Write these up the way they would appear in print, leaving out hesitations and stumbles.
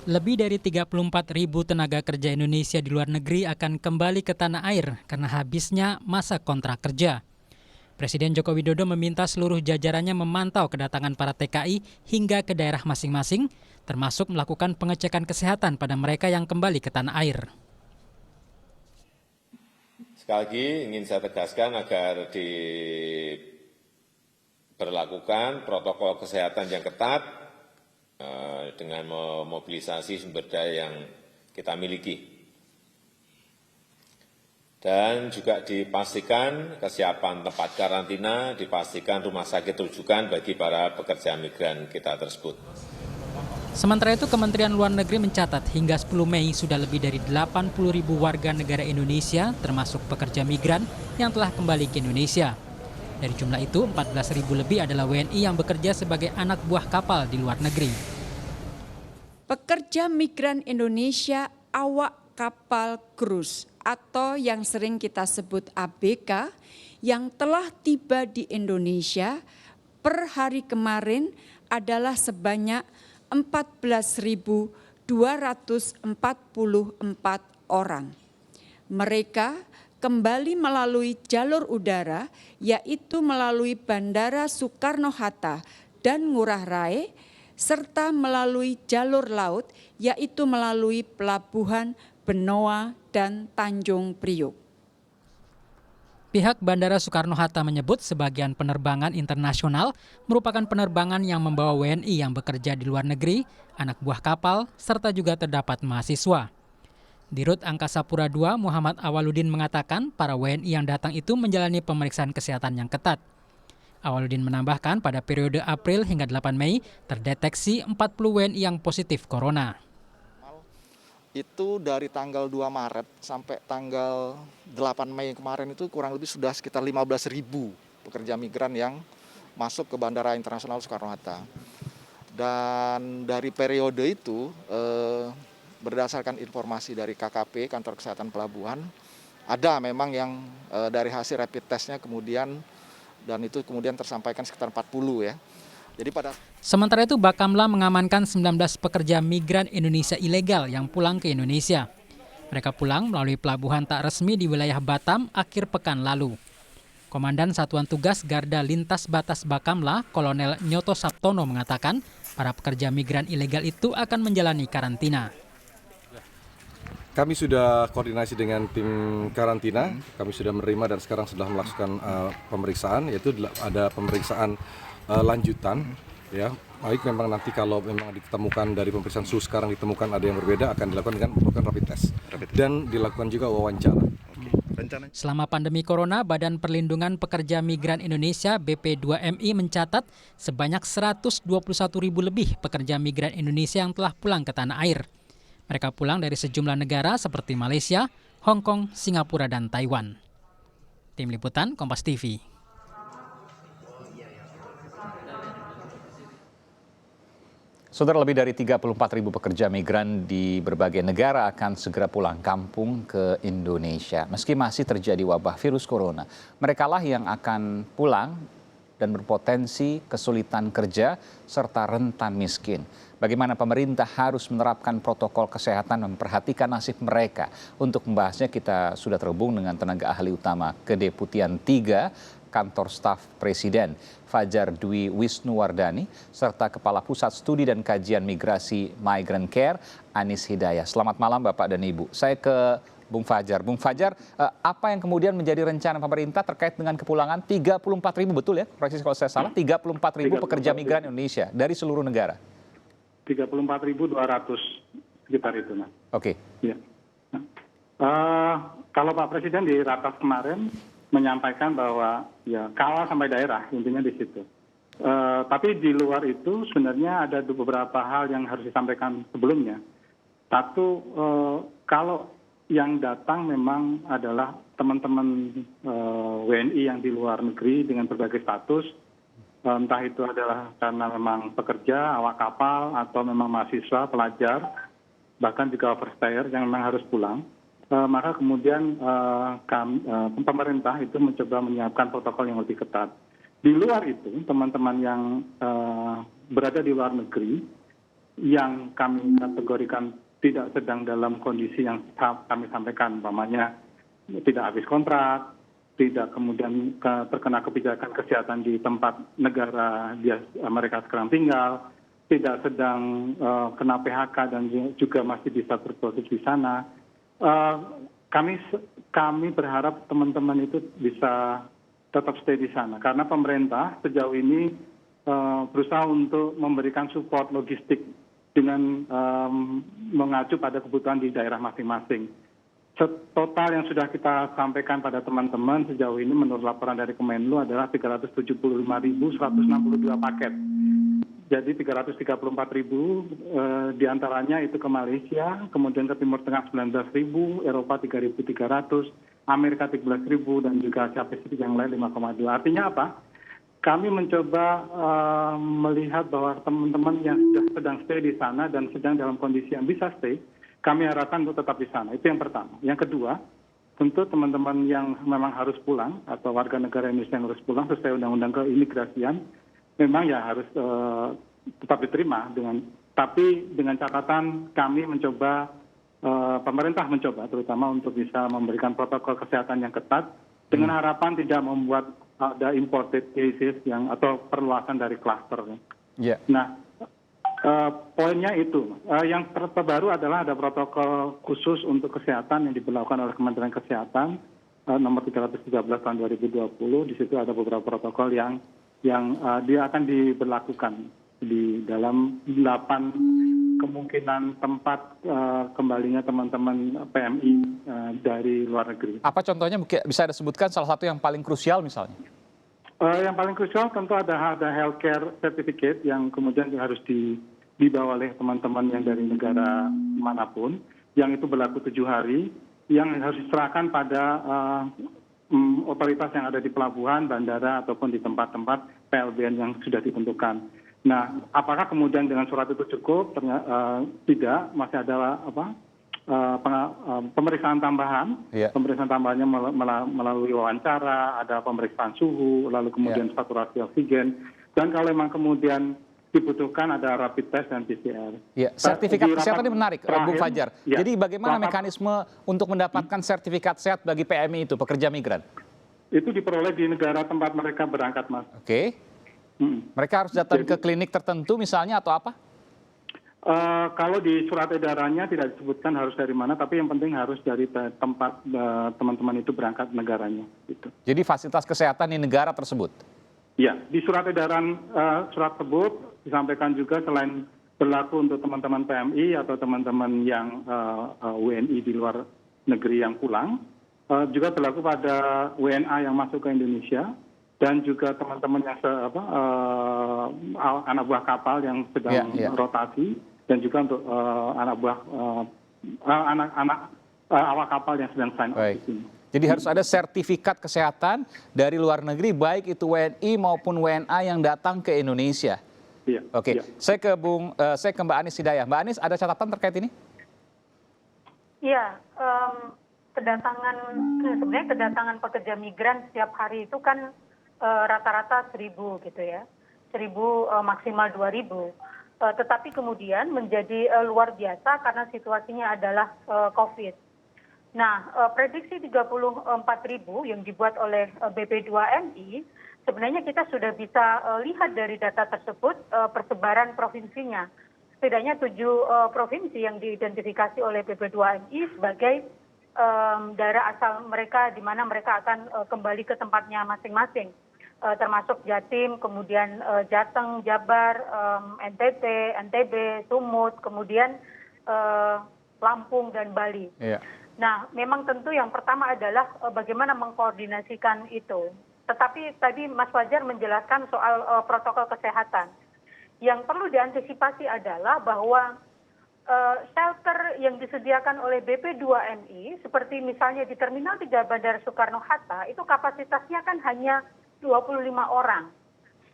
Lebih dari 34.000 tenaga kerja Indonesia di luar negeri akan kembali ke tanah air karena habisnya masa kontrak kerja. Presiden Joko Widodo meminta seluruh jajarannya memantau kedatangan para TKI hingga ke daerah masing-masing, termasuk melakukan pengecekan kesehatan pada mereka yang kembali ke tanah air. Sekali lagi ingin saya tegaskan agar diberlakukan protokol kesehatan yang ketat dengan memobilisasi sumber daya yang kita miliki. Dan juga dipastikan kesiapan tempat karantina, dipastikan rumah sakit rujukan bagi para pekerja migran kita tersebut. Sementara itu, Kementerian Luar Negeri mencatat hingga 10 Mei sudah lebih dari 80.000 warga negara Indonesia, termasuk pekerja migran, yang telah kembali ke Indonesia. Dari jumlah itu, 14.000 lebih adalah WNI yang bekerja sebagai anak buah kapal di luar negeri. Pekerja migran Indonesia awak kapal krus atau yang sering kita sebut ABK yang telah tiba di Indonesia per hari kemarin adalah sebanyak 14.244 orang. Mereka kembali melalui jalur udara, yaitu melalui Bandara Soekarno-Hatta dan Ngurah Rai, serta melalui jalur laut, yaitu melalui Pelabuhan Benoa dan Tanjung Priok. Pihak Bandara Soekarno-Hatta menyebut sebagian penerbangan internasional merupakan penerbangan yang membawa WNI yang bekerja di luar negeri, anak buah kapal, serta juga terdapat mahasiswa. Dirut Angkasa Pura II Muhammad Awaludin mengatakan para WNI yang datang itu menjalani pemeriksaan kesehatan yang ketat. Awaludin menambahkan pada periode April hingga 8 Mei terdeteksi 40 WNI yang positif corona. Itu dari tanggal 2 Maret sampai tanggal 8 Mei kemarin itu kurang lebih sudah sekitar 15.000 pekerja migran yang masuk ke Bandara Internasional Soekarno-Hatta. Dan dari periode itu berdasarkan informasi dari KKP, Kantor Kesehatan Pelabuhan, ada memang yang dari hasil rapid testnya kemudian, dan itu kemudian tersampaikan sekitar 40 ya. Jadi Sementara itu, Bakamla mengamankan 19 pekerja migran Indonesia ilegal yang pulang ke Indonesia. Mereka pulang melalui pelabuhan tak resmi di wilayah Batam akhir pekan lalu. Komandan Satuan Tugas Garda Lintas Batas Bakamla, Kolonel Nyoto Sabtono mengatakan para pekerja migran ilegal itu akan menjalani karantina. Kami sudah koordinasi dengan tim karantina, kami sudah menerima dan sekarang sudah melakukan pemeriksaan, yaitu ada pemeriksaan lanjutan. Ya, baik memang nanti kalau memang ditemukan dari pemeriksaan suhu sekarang ditemukan ada yang berbeda akan dilakukan dengan melakukan rapid test dan dilakukan juga wawancara. Selama pandemi corona, Badan Perlindungan Pekerja Migran Indonesia BP2MI mencatat sebanyak 121.000 lebih pekerja migran Indonesia yang telah pulang ke tanah air. Mereka pulang dari sejumlah negara seperti Malaysia, Hong Kong, Singapura, dan Taiwan. Tim Liputan Kompas TV. Saudara, lebih dari 34.000 pekerja migran di berbagai negara akan segera pulang kampung ke Indonesia. Meski masih terjadi wabah virus corona, merekalah yang akan pulang dan berpotensi kesulitan kerja serta rentan miskin. Bagaimana pemerintah harus menerapkan protokol kesehatan dan memperhatikan nasib mereka. Untuk membahasnya kita sudah terhubung dengan tenaga ahli utama Kedeputian 3 Kantor Staf Presiden, Fajar Dwi Wisnuwardani, serta Kepala Pusat Studi dan Kajian Migrasi Migrant Care, Anis Hidayah. Selamat malam Bapak dan Ibu. Saya ke Bung Fajar. Bung Fajar, apa yang kemudian menjadi rencana pemerintah terkait dengan kepulangan 34.000, betul ya? Koreksi kalau saya salah, 34.000 pekerja migran Indonesia dari seluruh negara. 34.200 sekitar itu, Mas. Oke. Ya. Kalau Pak Presiden di ratas kemarin menyampaikan bahwa ya kawal sampai daerah, intinya di situ. Tapi di luar itu sebenarnya ada beberapa hal yang harus disampaikan sebelumnya. Satu, kalau yang datang memang adalah teman-teman WNI yang di luar negeri dengan berbagai status, entah itu adalah karena memang pekerja, awak kapal, atau memang mahasiswa, pelajar, bahkan juga overstayer yang memang harus pulang. Maka kemudian pemerintah itu mencoba menyiapkan protokol yang lebih ketat. Di luar itu, teman-teman yang berada di luar negeri, yang kami kategorikan tidak sedang dalam kondisi yang kami sampaikan, umpamanya tidak habis kontrak, tidak kemudian terkena kebijakan kesehatan di tempat negara mereka sekarang tinggal, tidak sedang kena PHK dan juga masih bisa berproses di sana. Kami berharap teman-teman itu bisa tetap stay di sana karena pemerintah sejauh ini berusaha untuk memberikan support logistik dengan mengacu pada kebutuhan di daerah masing-masing. Total yang sudah kita sampaikan pada teman-teman sejauh ini menurut laporan dari Kemenlu adalah 375.162 paket. Jadi 334.000 diantaranya itu ke Malaysia, kemudian ke Timur Tengah 19.000, Eropa 3.300, Amerika 13.000, dan juga Asia Pasifik yang lain 5,2. Artinya apa? Kami mencoba melihat bahwa teman-teman yang sudah sedang stay di sana dan sedang dalam kondisi yang bisa stay, kami harapkan untuk tetap di sana. Itu yang pertama. Yang kedua, tentu teman-teman yang memang harus pulang atau warga negara Indonesia yang harus pulang sesuai undang-undang keimigrasian, memang ya harus tetap diterima tapi dengan catatan kami mencoba, pemerintah mencoba terutama untuk bisa memberikan protokol kesehatan yang ketat dengan harapan tidak membuat ada imported cases atau perluasan dari klaster. Yeah. Nah, poinnya itu. Yang terbaru adalah ada protokol khusus untuk kesehatan yang diberlakukan oleh Kementerian Kesehatan nomor 313 tahun 2020. Di situ ada beberapa protokol yang dia akan diberlakukan di dalam 8 kemungkinan tempat kembalinya teman-teman PMI dari luar negeri. Apa contohnya bisa disebutkan salah satu yang paling krusial misalnya? Yang paling krusial tentu ada healthcare certificate yang kemudian harus dibawa oleh teman-teman yang dari negara manapun, yang itu berlaku 7 hari, yang harus diserahkan pada otoritas yang ada di pelabuhan, bandara, ataupun di tempat-tempat PLBN yang sudah ditentukan. Nah, apakah kemudian dengan surat itu cukup? Tidak, masih ada pemeriksaan tambahan. Yeah. Pemeriksaan tambahannya melalui wawancara, ada pemeriksaan suhu, lalu kemudian saturasi oksigen. Dan kalau memang kemudian dibutuhkan ada rapid test dan PCR. Ya, sertifikat kesehatan ini menarik, Bung Fajar. Ya, jadi bagaimana mekanisme untuk mendapatkan sertifikat sehat bagi PMI itu, pekerja migran? Itu diperoleh di negara tempat mereka berangkat, Mas. Oke. Mereka harus datang ke klinik tertentu misalnya atau apa? Kalau di surat edarannya tidak disebutkan harus dari mana, tapi yang penting harus dari tempat teman-teman itu berangkat negaranya. Gitu. Jadi fasilitas kesehatan di negara tersebut? Ya, di surat edaran surat tersebut disampaikan juga selain berlaku untuk teman-teman PMI atau teman-teman yang WNI di luar negeri yang pulang, juga berlaku pada WNA yang masuk ke Indonesia dan juga teman-teman yang anak buah kapal yang sedang rotasi dan juga untuk awak kapal yang sedang sign off di sini. Jadi harus ada sertifikat kesehatan dari luar negeri, baik itu WNI maupun WNA yang datang ke Indonesia. Iya. Oke, iya. Saya ke Mbak Anis Hidayah. Mbak Anis, ada catatan terkait ini? Iya, sebenarnya kedatangan pekerja migran setiap hari itu kan rata-rata 1.000 gitu ya, 1.000 maksimal 2.000. Tetapi kemudian menjadi luar biasa karena situasinya adalah COVID. Nah, prediksi 34.000 yang dibuat oleh BP2MI, sebenarnya kita sudah bisa lihat dari data tersebut persebaran provinsinya. Setidaknya 7 provinsi yang diidentifikasi oleh BP2MI sebagai daerah asal mereka di mana mereka akan kembali ke tempatnya masing-masing. Termasuk Jatim, kemudian Jateng, Jabar, NTB, Sumut, kemudian Lampung dan Bali. Yeah. Nah, memang tentu yang pertama adalah bagaimana mengkoordinasikan itu. Tetapi tadi Mas Fajar menjelaskan soal protokol kesehatan. Yang perlu diantisipasi adalah bahwa shelter yang disediakan oleh BP2MI, seperti misalnya di Terminal 3 Bandara Soekarno-Hatta, itu kapasitasnya kan hanya 25 orang.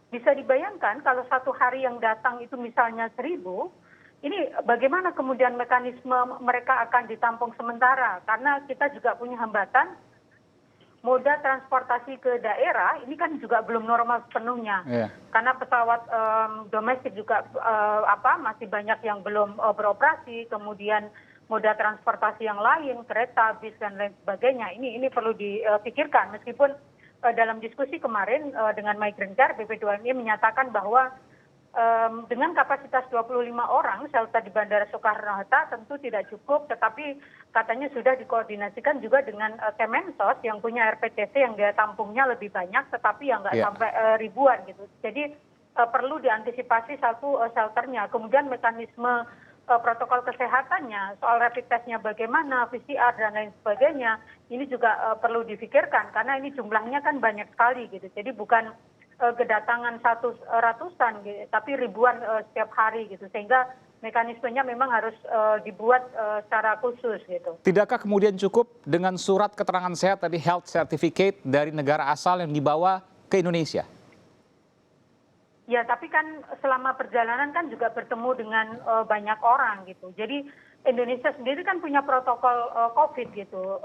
Bisa dibayangkan kalau satu hari yang datang itu misalnya 1.000, ini bagaimana kemudian mekanisme mereka akan ditampung sementara? Karena kita juga punya hambatan moda transportasi ke daerah ini kan juga belum normal sepenuhnya. Karena pesawat domestik juga masih banyak yang belum beroperasi, kemudian moda transportasi yang lain, kereta, bis dan lain sebagainya. Ini perlu dipikirkan, meskipun dalam diskusi kemarin dengan Migrant Care, BP2MI menyatakan bahwa dengan kapasitas 25 orang shelter di Bandara Soekarno-Hatta tentu tidak cukup, tetapi katanya sudah dikoordinasikan juga dengan Kemensos yang punya RPTC yang dia tampungnya lebih banyak, tetapi yang nggak sampai ribuan gitu. Jadi perlu diantisipasi satu shelternya, kemudian mekanisme protokol kesehatannya, soal rapid testnya bagaimana, PCR dan lain sebagainya, ini juga perlu difikirkan karena ini jumlahnya kan banyak sekali gitu. Jadi bukan kedatangan ratusan gitu, tapi ribuan setiap hari gitu, sehingga mekanismenya memang harus dibuat secara khusus gitu. Tidakkah kemudian cukup dengan surat keterangan sehat tadi, health certificate dari negara asal yang dibawa ke Indonesia? Ya, tapi kan selama perjalanan kan juga bertemu dengan banyak orang gitu. Jadi Indonesia sendiri kan punya protokol COVID gitu.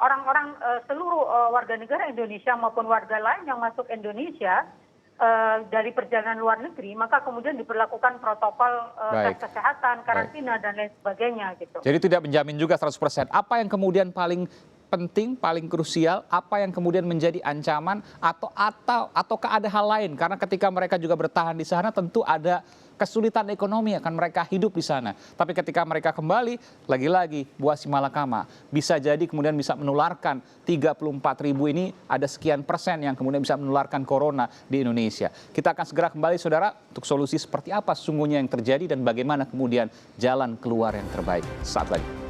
Orang-orang seluruh warga negara Indonesia maupun warga lain yang masuk Indonesia dari perjalanan luar negeri, maka kemudian diberlakukan protokol tes kesehatan, karantina dan lain sebagainya gitu. Jadi tidak menjamin juga 100%. Apa yang kemudian paling penting, paling krusial, apa yang kemudian menjadi ancaman ataukah ada hal lain? Karena ketika mereka juga bertahan di sana tentu ada kesulitan ekonomi akan mereka hidup di sana. Tapi ketika mereka kembali, lagi-lagi buah si malakama bisa jadi kemudian bisa menularkan 34.000 ini ada sekian persen yang kemudian bisa menularkan corona di Indonesia. Kita akan segera kembali saudara untuk solusi seperti apa sesungguhnya yang terjadi dan bagaimana kemudian jalan keluar yang terbaik saat lagi.